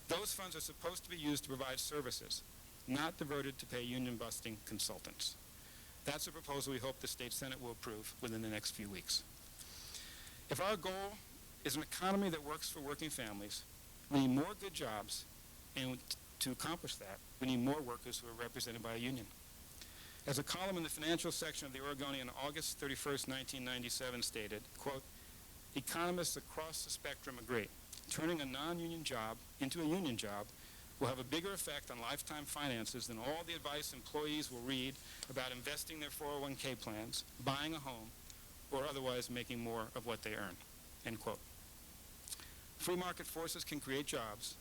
Those funds are supposed to be used to provide services, not diverted to pay union-busting consultants. That's a proposal we hope the state Senate will approve within the next few weeks. If our goal is an economy that works for working families, we need more good jobs, and to accomplish that, we need more workers who are represented by a union. As a column in the financial section of the Oregonian on August 31st, 1997 stated, quote, "Economists across the spectrum agree. Turning a non-union job into a union job will have a bigger effect on lifetime finances than all the advice employees will read about investing their 401k plans, buying a home, or otherwise making more of what they earn," end quote. Free market forces can create jobs,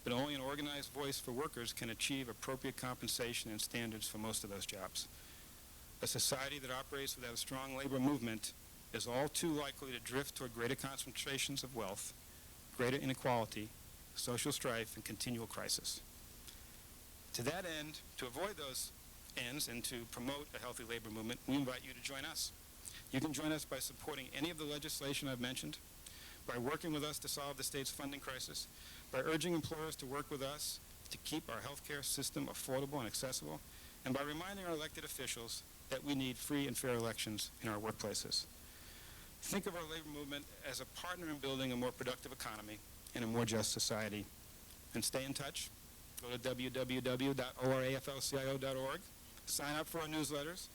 but only an organized voice for workers can achieve appropriate compensation and standards for most of those jobs. A society that operates without a strong labor movement is all too likely to drift toward greater concentrations of wealth, greater inequality, social strife, and continual crisis. To that end, to avoid those ends and to promote a healthy labor movement, we invite you to join us. You can join us by supporting any of the legislation I've mentioned, by working with us to solve the state's funding crisis, by urging employers to work with us to keep our healthcare system affordable and accessible, and by reminding our elected officials that we need free and fair elections in our workplaces. Think of our labor movement as a partner in building a more productive economy and a more just society. And stay in touch. Go to www.oraflcio.org, sign up for our newsletters,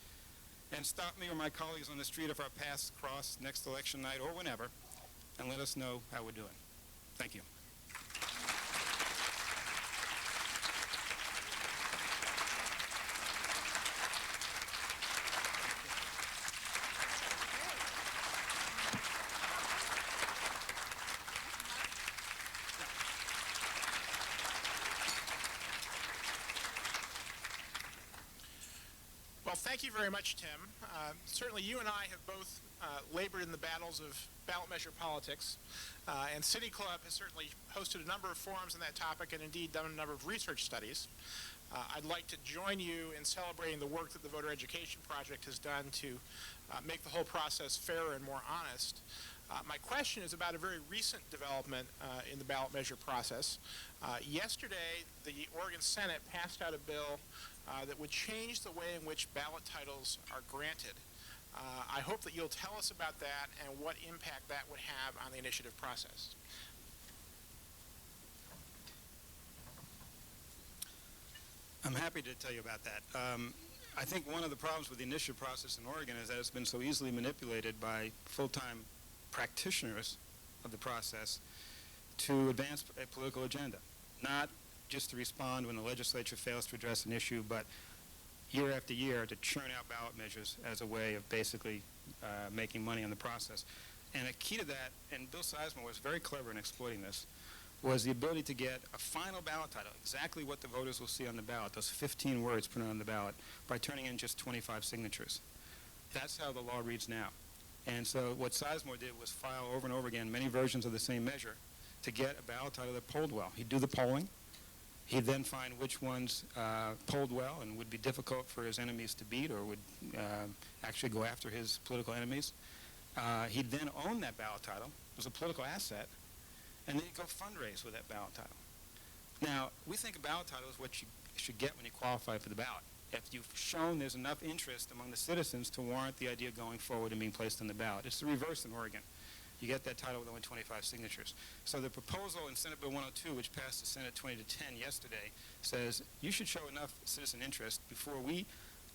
and stop me or my colleagues on the street if our paths cross next election night or whenever, and let us know how we're doing. Thank you. Well, thank you very much, Tim. Certainly you and I have both labored in the battles of ballot measure politics, and City Club has certainly hosted a number of forums on that topic and indeed done a number of research studies. I'd like to join you in celebrating the work that the Voter Education Project has done to make the whole process fairer and more honest. My question is about a very recent development in the ballot measure process. Yesterday, the Oregon Senate passed out a bill that would change the way in which ballot titles are granted. I hope that you'll tell us about that and what impact that would have on the initiative process. I'm happy to tell you about that. I think one of the problems with the initiative process in Oregon is that it's been so easily manipulated by full-time practitioners of the process to advance a political agenda, not just to respond when the legislature fails to address an issue, but year after year to churn out ballot measures as a way of basically making money on the process. And a key to that, and Bill Sizemore was very clever in exploiting this, was the ability to get a final ballot title, exactly what the voters will see on the ballot, those 15 words printed on the ballot, by turning in just 25 signatures. That's how the law reads now. And so what Sizemore did was file over and over again many versions of the same measure to get a ballot title that polled well. He'd do the polling. He'd then find which ones polled well and would be difficult for his enemies to beat or would actually go after his political enemies. He'd then own that ballot title. It was a political asset. And then he'd go fundraise with that ballot title. Now, we think a ballot title is what you should get when you qualify for the ballot. if you've shown there's enough interest among the citizens to warrant the idea going forward and being placed on the ballot. It's the reverse in Oregon. You get that title with only 25 signatures. So the proposal in Senate Bill 102, which passed the Senate 20 to 10 yesterday, says you should show enough citizen interest before we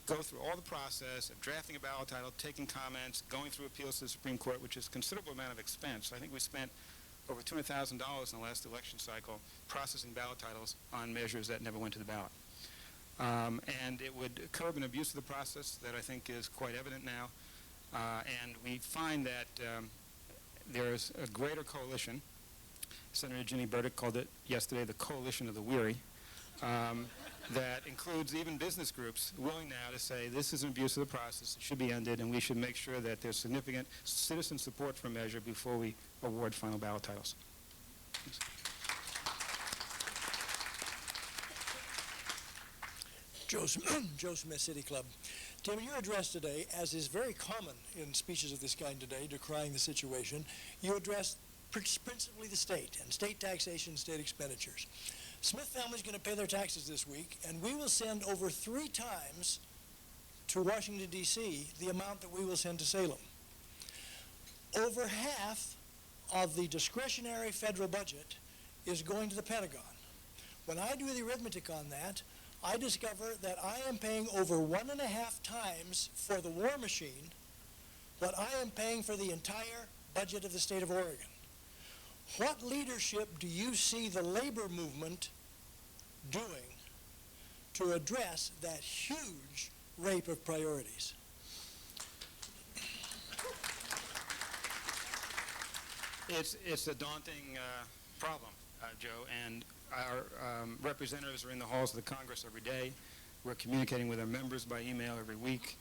go through all the process of drafting a ballot title, taking comments, going through appeals to the Supreme Court, which is a considerable amount of expense. I think we spent over $200,000 in the last election cycle processing ballot titles on measures that never went to the ballot. And it would curb an abuse of the process that I think is quite evident now. And we find that there's a greater coalition. Senator Ginny Burdick called it yesterday the coalition of the weary. That includes even business groups willing now to say this is an abuse of the process, it should be ended, and we should make sure that there's significant citizen support for a measure before we award final ballot titles. Joe Smith, City Club. Tim, in your address today, as is very common in speeches of this kind today, decrying the situation, you addressed principally the state and state taxation, state expenditures. Smith family's going to pay their taxes this week, and we will send over 3 times to Washington, D.C. the amount that we will send to Salem. Over half of the discretionary federal budget is going to the Pentagon. When I do the arithmetic on that, I discover that I am paying over 1.5 times for the war machine what I am paying for the entire budget of the state of Oregon. What leadership do you see the labor movement doing to address that huge rape of priorities? It's a daunting problem, Joe, and our representatives are in the halls of the Congress every day. We're communicating with our members by email every week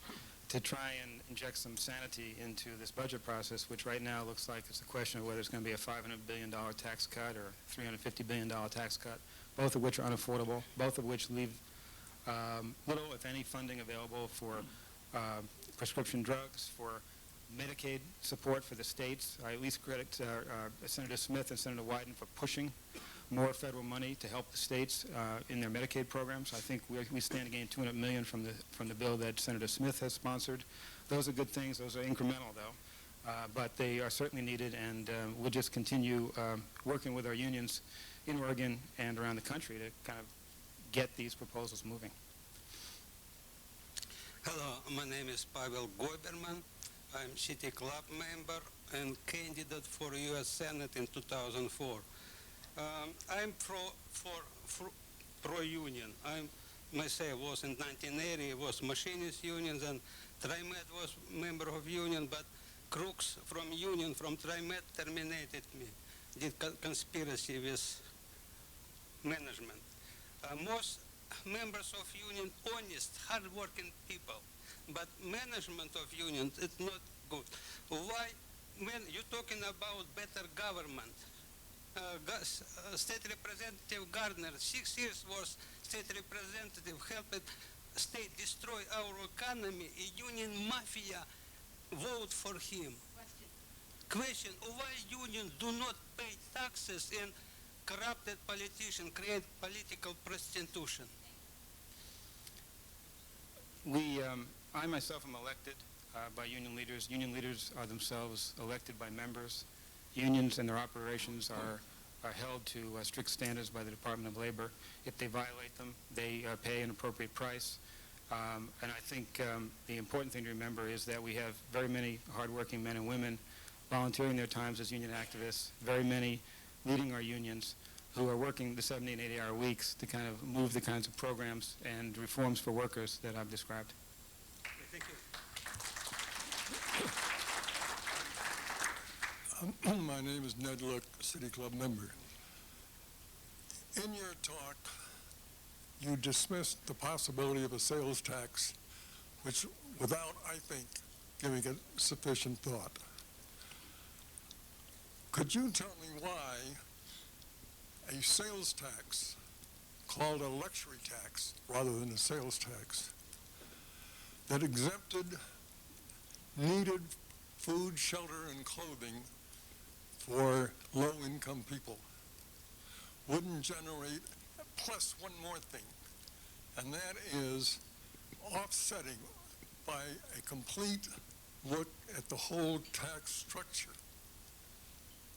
to try and inject some sanity into this budget process, which right now looks like it's a question of whether it's going to be a $500 billion tax cut or $350 billion tax cut, both of which are unaffordable, both of which leave little, if any, funding available for prescription drugs, for Medicaid support for the states. I at least credit Senator Smith and Senator Wyden for pushing more federal money to help the states in their Medicaid programs. I think we stand to gain $200 million from the bill that Senator Smith has sponsored. Those are good things. Those are incremental, though, but they are certainly needed, and we'll just continue working with our unions in Oregon and around the country to kind of get these proposals moving. Hello, my name is Pavel Goiberman. I'm City Club member and candidate for U.S. Senate in 2004. I'm pro-union. I myself was in 1980, was machinist unions, and TriMet was member of union, but crooks from union, from TriMet, terminated me, did conspiracy with management. Most members of union, honest, hard-working people, but management of union, it's not good. Why, when you're talking about better government, State Representative Gardner, 6 years was state representative, helped state destroy our economy, a union mafia vote for him. Question, why unions do not pay taxes and corrupted politicians create political prostitution? I myself am elected by union leaders. Union leaders are themselves elected by members. Unions and their operations are held to strict standards by the Department of Labor. If they violate them, they pay an appropriate price. And I think the important thing to remember is that we have very many hardworking men and women volunteering their times as union activists, very many leading our unions who are working the 70 and 80-hour weeks to kind of move the kinds of programs and reforms for workers that I've described. Thank you. My name is Ned Look, City Club member. In your talk, you dismissed the possibility of a sales tax, which without, I think, giving it sufficient thought. Could you tell me why a sales tax, called a luxury tax rather than a sales tax, that exempted needed food, shelter, and clothing for low-income people wouldn't generate, plus one more thing, and that is offsetting by a complete look at the whole tax structure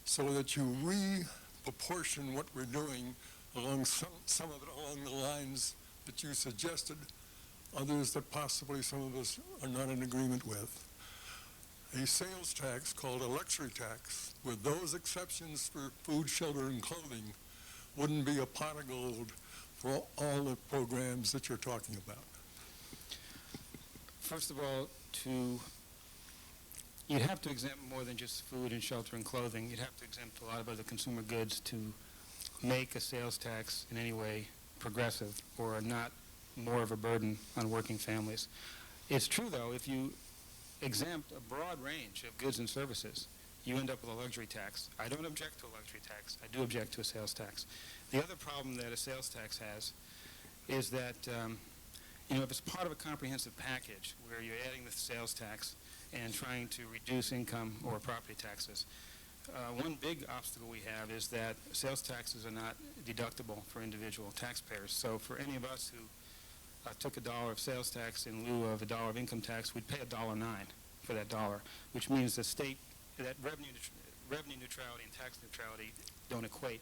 so that you re-proportion what we're doing along some of it along the lines that you suggested, others that possibly some of us are not in agreement with. A sales tax called a luxury tax, with those exceptions for food, shelter, and clothing, wouldn't be a pot of gold for all the programs that you're talking about. First of all, you'd have to exempt more than just food and shelter and clothing. You'd have to exempt a lot of other consumer goods to make a sales tax in any way progressive or not more of a burden on working families. It's true, though, if you exempt a broad range of goods and services, you end up with a luxury tax. I don't object to a luxury tax. I do object to a sales tax. The other problem that a sales tax has is that, if it's part of a comprehensive package where you're adding the sales tax and trying to reduce income or property taxes, one big obstacle we have is that sales taxes are not deductible for individual taxpayers. So for any of us who took $1 of sales tax in lieu of $1 of income tax, we'd pay $1.09 for that dollar, which means the state, that revenue neutrality and tax neutrality don't equate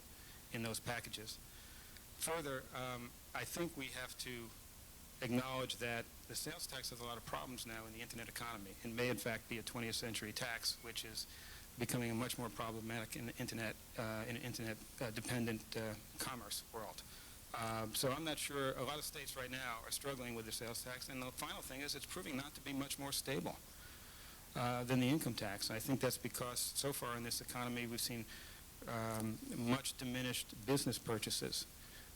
in those packages. Further, I think we have to acknowledge that the sales tax has a lot of problems now in the internet economy. It may, in fact, be a 20th century tax, which is becoming much more problematic in the internet, dependent commerce world. So I'm not sure. A lot of states right now are struggling with the sales tax, and the final thing is it's proving not to be much more stable than the income tax. I think that's because so far in this economy we've seen much diminished business purchases.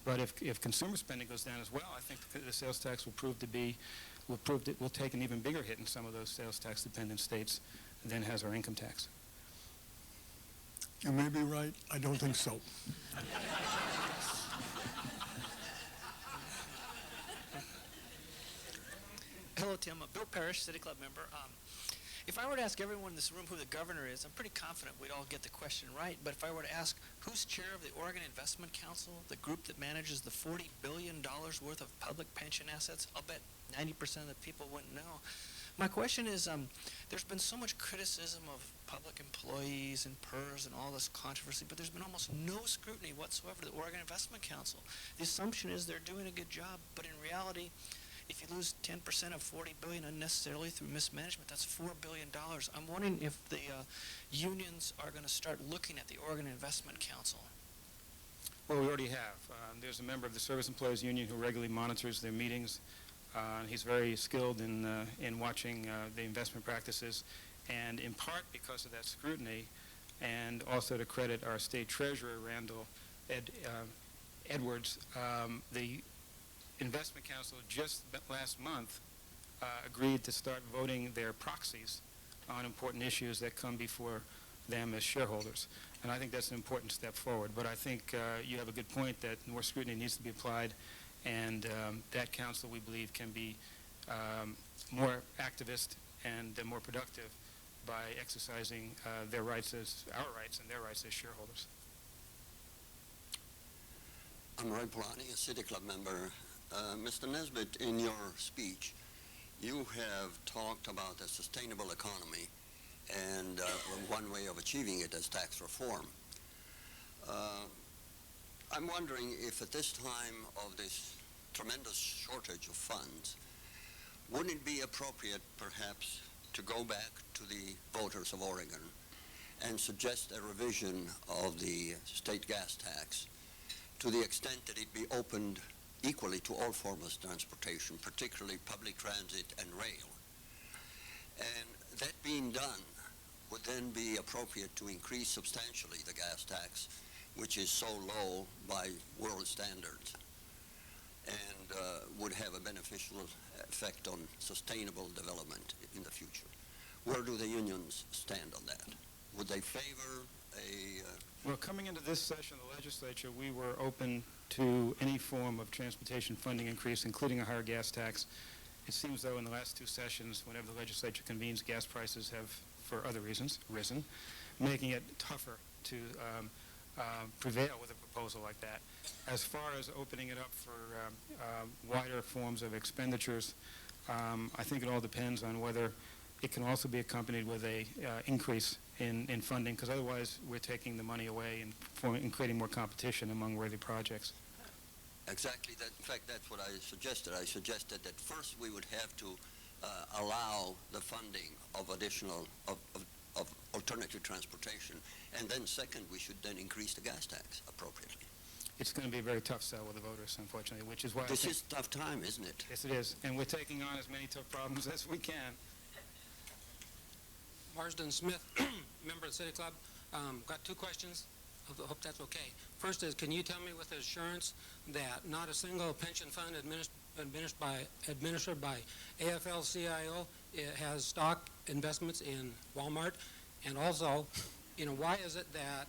But if consumer spending goes down as well, I think the sales tax will take an even bigger hit in some of those sales tax dependent states than has our income tax. You may be right. I don't think so. Hello, Tim. Bill Parrish, City Club member. If I were to ask everyone in this room who the governor is, I'm pretty confident we'd all get the question right. But if I were to ask who's chair of the Oregon Investment Council, the group that manages the $40 billion worth of public pension assets, I'll bet 90% of the people wouldn't know. My question is, there's been so much criticism of public employees and PERS and all this controversy, but there's been almost no scrutiny whatsoever to the Oregon Investment Council. The assumption is they're doing a good job, but in reality, if you lose 10% of $40 billion unnecessarily through mismanagement, that's $4 billion. I'm wondering if the unions are going to start looking at the Oregon Investment Council. Well, we already have. There's a member of the Service Employees Union who regularly monitors their meetings. He's very skilled in watching the investment practices, and in part because of that scrutiny, and also to credit our state treasurer, Randall Edwards, the Investment Council just last month agreed to start voting their proxies on important issues that come before them as shareholders. And I think that's an important step forward. But I think you have a good point that more scrutiny needs to be applied, and that council, we believe, can be more activist and more productive by exercising their rights as our rights and their rights as shareholders. I'm Roy Polani, a City Club member. Mr. Nesbitt, in your speech, you have talked about a sustainable economy, and one way of achieving it is tax reform. I'm wondering if at this time of this tremendous shortage of funds, wouldn't it be appropriate perhaps to go back to the voters of Oregon and suggest a revision of the state gas tax to the extent that it be opened equally to all forms of transportation, particularly public transit and rail? And that being done, would then be appropriate to increase substantially the gas tax, which is so low by world standards, and would have a beneficial effect on sustainable development in the future. Where do the unions stand on that? Would they favor a... Well, coming into this session of the legislature, we were open to any form of transportation funding increase, including a higher gas tax. It seems, though, in the last two sessions, whenever the legislature convenes, gas prices have, for other reasons, risen, making it tougher to prevail with a proposal like that. As far as opening it up for wider forms of expenditures, I think it all depends on whether it can also be accompanied with a increase in funding, because otherwise we're taking the money away and creating more competition among worthy projects. Exactly. In fact, that's what I suggested. I suggested that first we would have to allow the funding of additional, of alternative transportation, and then second, we should then increase the gas tax appropriately. It's going to be a very tough sell with the voters, unfortunately, which is why This is a tough time, isn't it? Yes, it is, and we're taking on as many tough problems as we can. Marsden Smith, member of the City Club. Got two questions. I hope that's okay. First is, can you tell me with assurance that not a single pension fund administered by AFL-CIO has stock investments in Walmart? And also, why is it that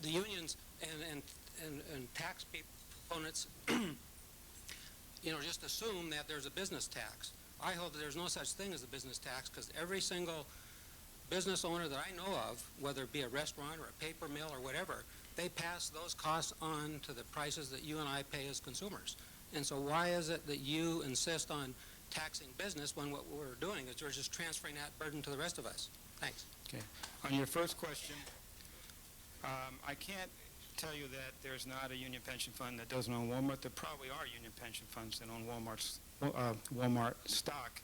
the unions and tax proponents, just assume that there's a business tax? I hope that there's no such thing as a business tax, because every single business owner that I know of, whether it be a restaurant or a paper mill or whatever, they pass those costs on to the prices that you and I pay as consumers. And so why is it that you insist on taxing business when what we're doing is we're just transferring that burden to the rest of us? Thanks. Okay. On your first question, I can't tell you that there's not a union pension fund that doesn't own Walmart. There probably are union pension funds that own Walmart stock,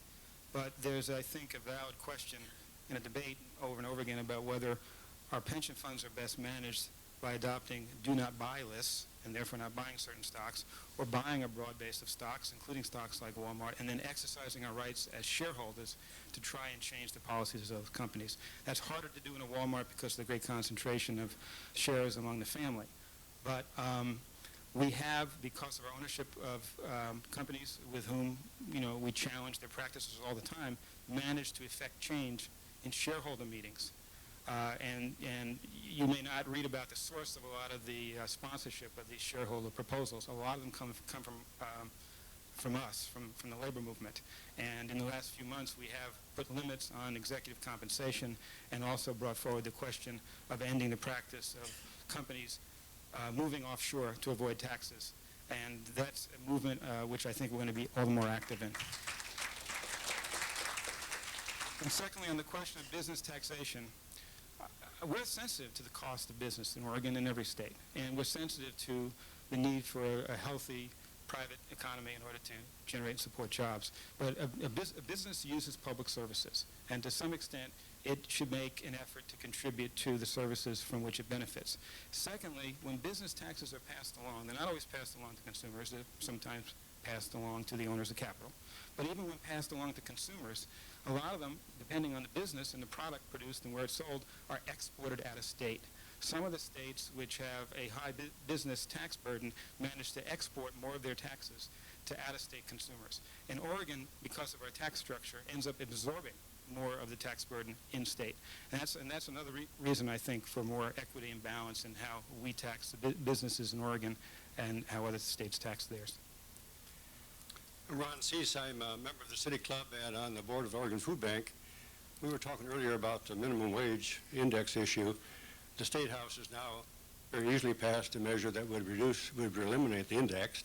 but there's, I think, a valid question in a debate over and over again about whether our pension funds are best managed by adopting do-not-buy lists and therefore not buying certain stocks, or buying a broad base of stocks, including stocks like Walmart, and then exercising our rights as shareholders to try and change the policies of those companies. That's harder to do in a Walmart because of the great concentration of shares among the family. But we have, because of our ownership of companies with whom we challenge their practices all the time, managed to effect change in shareholder meetings. And you may not read about the source of a lot of the sponsorship of these shareholder proposals. A lot of them come from us, from the labor movement. And in the last few months, we have put limits on executive compensation and also brought forward the question of ending the practice of companies moving offshore to avoid taxes. And that's a movement which I think we're going to be all the more active in. And secondly, on the question of business taxation, we're sensitive to the cost of business in Oregon and every state, and we're sensitive to the need for a healthy private economy in order to generate and support jobs. But a business uses public services, and to some extent, it should make an effort to contribute to the services from which it benefits. Secondly, when business taxes are passed along, they're not always passed along to consumers. They're sometimes passed along to the owners of capital. But even when passed along to consumers, a lot of them, depending on the business and the product produced and where it's sold, are exported out of state. Some of the states which have a high business tax burden manage to export more of their taxes to out-of-state consumers. And Oregon, because of our tax structure, ends up absorbing more of the tax burden in-state. And that's another reason, I think, for more equity and balance in how we tax the businesses in Oregon and how other states tax theirs. Ron Cease, I'm a member of the City Club and on the board of the Oregon Food Bank. We were talking earlier about the minimum wage index issue. The State House has now very easily passed a measure that would eliminate the index.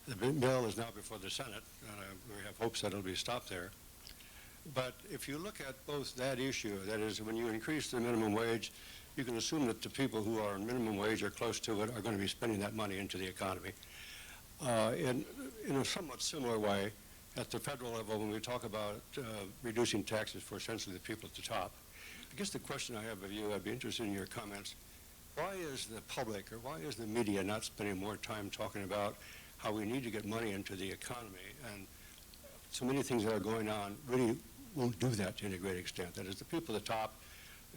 The bill is now before the Senate, and we have hopes that it'll be stopped there. But if you look at both that issue, that is, when you increase the minimum wage, you can assume that the people who are on minimum wage or close to it are going to be spending that money into the economy. In a somewhat similar way, at the federal level, when we talk about reducing taxes for essentially the people at the top, I guess the question I have of you, I'd be interested in your comments. Why is the public or why is the media not spending more time talking about how we need to get money into the economy? And so many things that are going on really won't do that to any great extent. That is, the people at the top,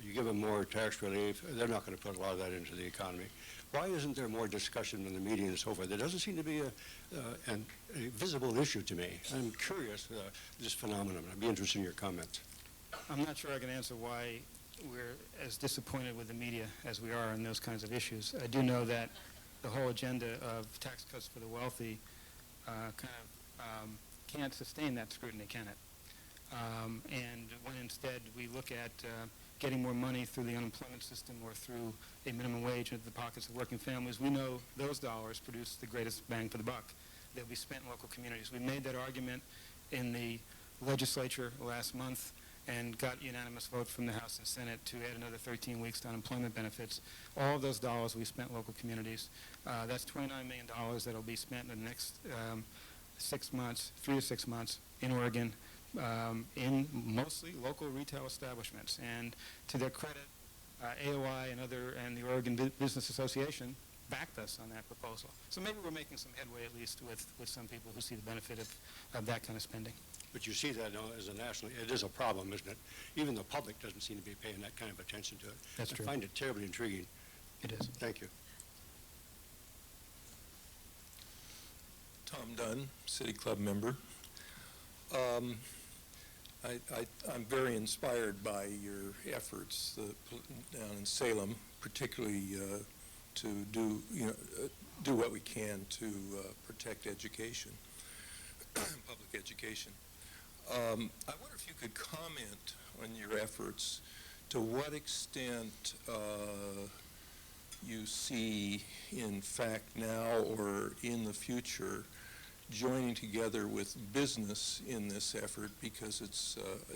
you give them more tax relief, they're not going to put a lot of that into the economy. Why isn't there more discussion in the media and so forth? There doesn't seem to be a visible issue to me. I'm curious, this phenomenon. I'd be interested in your comments. I'm not sure I can answer why we're as disappointed with the media as we are on those kinds of issues. I do know that the whole agenda of tax cuts for the wealthy can't sustain that scrutiny, can it? And when instead we look at getting more money through the unemployment system or through a minimum wage into the pockets of working families, we know those dollars produce the greatest bang for the buck. they'll be spent in local communities. We made that argument in the legislature last month and got unanimous vote from the House and Senate to add another 13 weeks to unemployment benefits. All of those dollars we spent in local communities. That's $29 million that will be spent in the next 6 months, 3 to 6 months in Oregon, in mostly local retail establishments. And to their credit, AOI and the Oregon Business Association backed us on that proposal. So maybe we're making some headway, at least with some people who see the benefit of that kind of spending. But you see that as a national, it is a problem, isn't it? Even the public doesn't seem to be paying that kind of attention to it. That's true. I find it terribly intriguing. It is. Thank you. Tom Dunn, City Club member. I'm very inspired by your efforts down in Salem, particularly to do what we can to protect education, public education. I wonder if you could comment on your efforts, to what extent you see, in fact, now or in the future, joining together with business in this effort, because it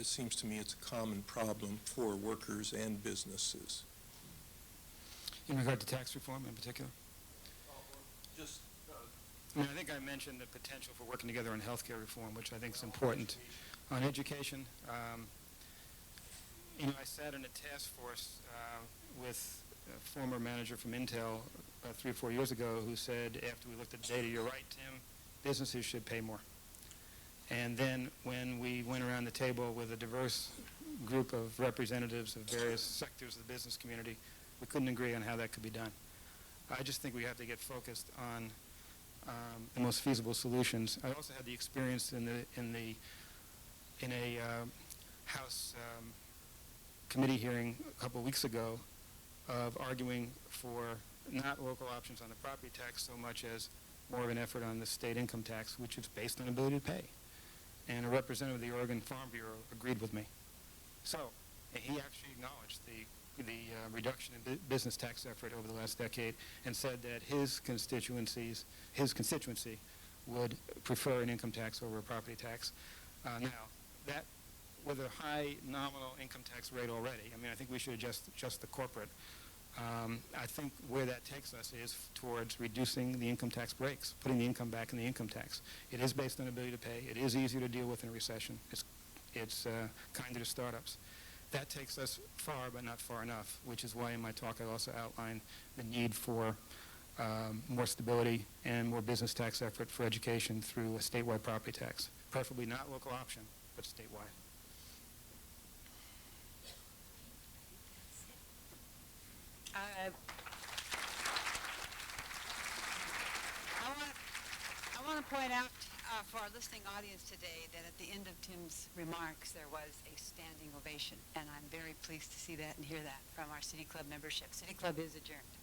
seems to me it's a common problem for workers and businesses. In regard to tax reform in particular? Just I think I mentioned the potential for working together on healthcare reform, which I think is important. On education, I sat in a task force with a former manager from Intel about 3 or 4 years ago who said, after we looked at the data, "You're right, Tim, businesses should pay more." And then when we went around the table with a diverse group of representatives of various sectors of the business community, we couldn't agree on how that could be done. I just think we have to get focused on the most feasible solutions. I also had the experience in a House committee hearing a couple of weeks ago of arguing for not local options on the property tax so much as more of an effort on the state income tax, which is based on ability to pay. And a representative of the Oregon Farm Bureau agreed with me. So he actually acknowledged the reduction in business tax effort over the last decade and said that his constituency would prefer an income tax over a property tax. Now, that with a high nominal income tax rate already, I think we should adjust the corporate. I think where that takes us is towards reducing the income tax breaks, putting the income back in the income tax. It is based on ability to pay. It is easier to deal with in a recession. It's kinder to startups. That takes us far, but not far enough, which is why in my talk I also outlined the need for more stability and more business tax effort for education through a statewide property tax, preferably not local option, but statewide. I want to point out for our listening audience today that at the end of Tim's remarks there was a standing ovation, and I'm very pleased to see that and hear that from our City Club membership. City Club is adjourned.